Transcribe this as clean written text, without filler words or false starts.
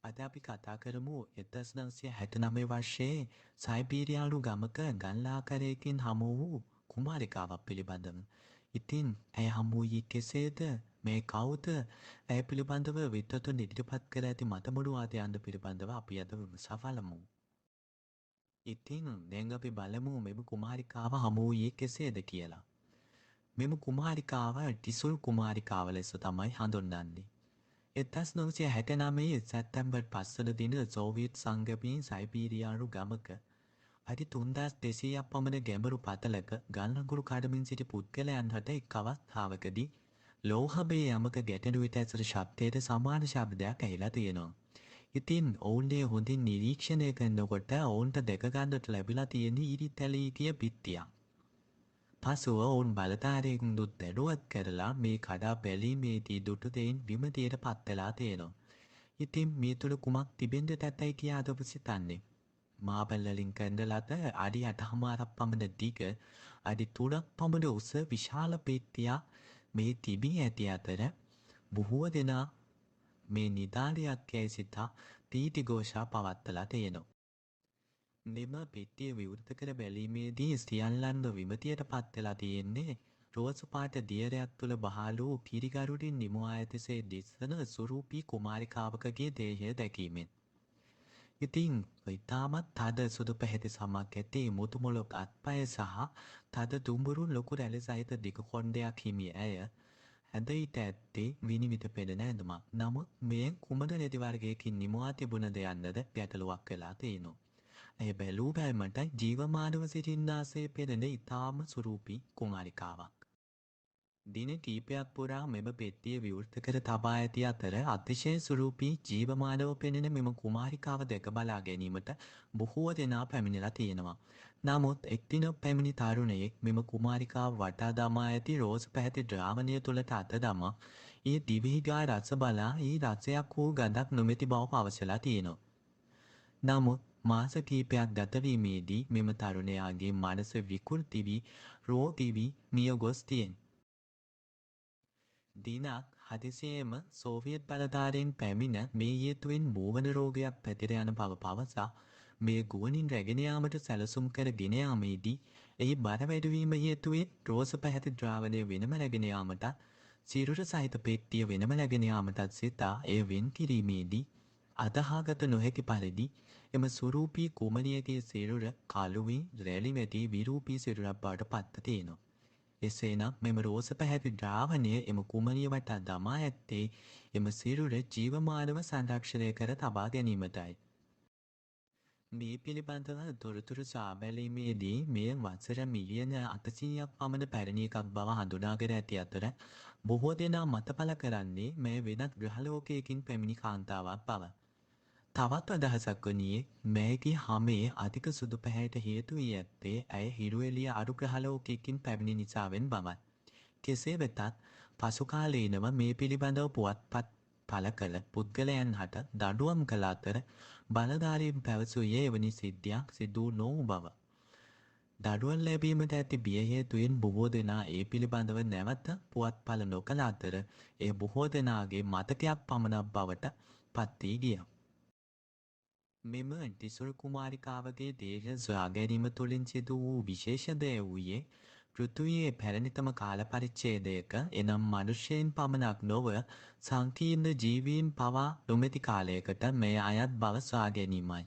අද අපි කතා කරමු 1969 වර්ෂයේ සයිබීරියානු ගමක ගල්ලාකරයකින් හමු වූ කුමාරිකාවක් පිළිබඳව. ඉතින් ඇය හමු වූයේ කෙසේද? මේ කවුද? ඇය පිළිබඳව විද්වතුන් ඉදිරිපත් කර ඇති මතමුළුවාදයන්ද පිළිබඳව අපි අද විමසා බලමු. ඉතින් දැන් අපි බලමු මෙම කුමාරිකාව හමු වූයේ කෙසේද කියලා. මෙම කුමාරිකාව ටිසුල් කුමාරිකාව ලෙස තමයි හඳුන්වන්නේ. 1969 සැප්තැම්බර් 5 වන දින සෝවියට් සංගමයේ සයිබීරියානු ගමක අඩි 3200ක් පමණ ගැඹුරු පතලක ගල්නඟුරු කඩමින් සිටි පුද්ගලයන් හට එක් අවස්ථාවකදී ලෝහබේ යමක ගැටෙන විට ඇසෙන ශබ්දයට සමාන ශබ්දයක් ඇහිලා තියෙනවා. ඉතින් ඔවුන් ඒ හොඳින් නිරීක්ෂණය කරනකොට ඔවුන්ට දැක ගන්නට ලැබිලා තියෙන ඉරිතැලී ගිය බිත්තියක්. පසුව ඔවුන් බලධාරීන් දුක් දැනුවත් කරලා මේ කඩා බැලීමේදී දුටු දෙයින් විමතියට පත් වෙලා තියෙනවා. ඉතින් මේ තුල කුමක් තිබෙන්නද ඇතැයි කියා අද ඔබ සිතන්නේ? මාබල් වලින් කරන ලද අඩි 8මාරක් පමණ දිග අඩි 3ක් පමණ උස විශාල පෙට්ටියක් මේ තිබී ඇති අතර බොහෝ දෙනා මේ නිදාලියක් යැයි සිතා පීටි ഘോഷා පවත්වලා තියෙනවා. මෙම පෙට්ටිය විවෘත කර බැලීමේදී සියල්ලන්ම විමතියට පත් වෙලා තියෙන්නේ රෝස පාට දියරයක් තුල බහල් වූ පිරිකරුටින් නිමවා ඇතිසේ දිස්සන සුරූපී කුමාරිකාවකගේ දේහය දැකීමෙන්. ඉතින් ඉතාමත් තද සුදු පැහැති සමක් ඇති මුතු මොලොක් අත්පය සහ තද දුඹුරු ලොකු රැළ සහිත දිග කොණ්ඩයක් හිමි ඇය හැඳ ඇත්තේ විනිවිද පෙනෙන ඇඳුමක්. නමුත් මේ කුමන රෙදි වර්ගයකින් නිමවා තිබුණද යන්නද ගැටලුවක් වෙලා තියෙනවා. ඇය බැලූ බැල්මට ජීවමානව සිටින්නාසේ පෙනෙන ඉතාම සුරූපී කුමාරිකාවක්. දින කීපයක් පුරා මෙම පෙට්ටිය විවෘත කර තබා ඇති අතර අතිශය සුරූපී ජීවමානව පෙනෙන මෙම කුමාරිකාව දැක බලා ගැනීමට බොහෝ දෙනා පැමිණලා තියෙනවා. නමුත් එක් දිනක් පැමිණි තරුණයෙක් මෙම කුමාරිකාව වටා දමා ඇති රෝස පැහැති ද්‍රාවණය තුළට අත දමා ඒ දිවිහිගා රස බලා ඒ රසයක් හෝ ගඳක් නොමැති බව පවසලා තියෙනවා. නමුත් මාස කිහිපයක් ගතවීමේදී මෙම තරුණයාගේ මනස විකෘති වී රෝගී වී මිය ගොස් තියෙනවා. දිනක් හදිසියේම සෝවියට් බලධාරීන් පැමිණ මේ හේතුවෙන් මූවන රෝගයක් පැතිර යන බව පවසා මේ ගුවනින් රැගෙන යාමට සැලසුම් කර ගෙන යාමේදී එහි බර වැඩිවීම හේතුවෙන් රෝස පැහැති ද්‍රාවණය වෙනම රැගෙන යාමට සිරුර සහිත පෙට්ටිය වෙනම රැගෙන යාමටත් සිතා එය වෙන් කිරීමේදී අදහාගත නොහැකි පරිදි එම සුරූපී කුමරියගේ සිරුර කළු වී රැලි වැටි විරූපී සිරුරක් බවට පත්ව තියෙනවා. එසේනම් මෙම රෝස පැහැති ද්‍රාවණය එම කුමරිය වටා දමා ඇත්තේ එම සිරුර ජීවමානව සංරක්ෂණය කර තබා ගැනීමටයි. මේ පිළිබඳව තොරතුරු සාබැලීමේදී මෙය වසර මිලියන 800ක් පමණ පැරණි එකක් බව හඳුනාගෙන ඇති අතර බොහෝ දෙනා මත පළ කරන්නේ මෙය වෙනත් ග්‍රහලෝකයකින් පැමිණි කාන්තාවක් බව. තවත් අදහසක් වනියේ මෑගේ හමේ අධික සුදු පැහැයට හේතු වී ඇත්තේ ඇය හිරු එළිය අඩු ග්‍රහලෝකයකින් පැමිණි නිසාවෙන් බවයි. කෙසේ වෙතත් පසු කාලීනව මේ පිළිබඳව පුවත්පත් පළ කළ පුද්ගලයන් හට දඬුවම් කළ අතර බලධාරීන් පැවසුයේ එවැනි සිද්ධියක් සිදු නොවූ බව. දඩුවම් ලැබීමට ඇති බිය හේතුවෙන් බොහෝ දෙනා ඒ පිළිබඳව නැවත පුවත්පළ නොකළ අතර එය බොහෝ දෙනාගේ මතකයක් පමණක් බවට පත් වී ගියා. මෙම ටිසුල් කුමාරිකාවගේ දේහ සොයා ගැනීම තුළින් සිදු වූ විශේෂ දේ වූයේ පෘථිවියේ පැරණිතම කාල පරිච්ඡේදයක එනම් මනුෂ්‍යයන් පමණක් නොව සංකීර්ණ ජීවීන් පවා නොමැති කාලයකට මෙය අයත් බව සොයා ගැනීමයි.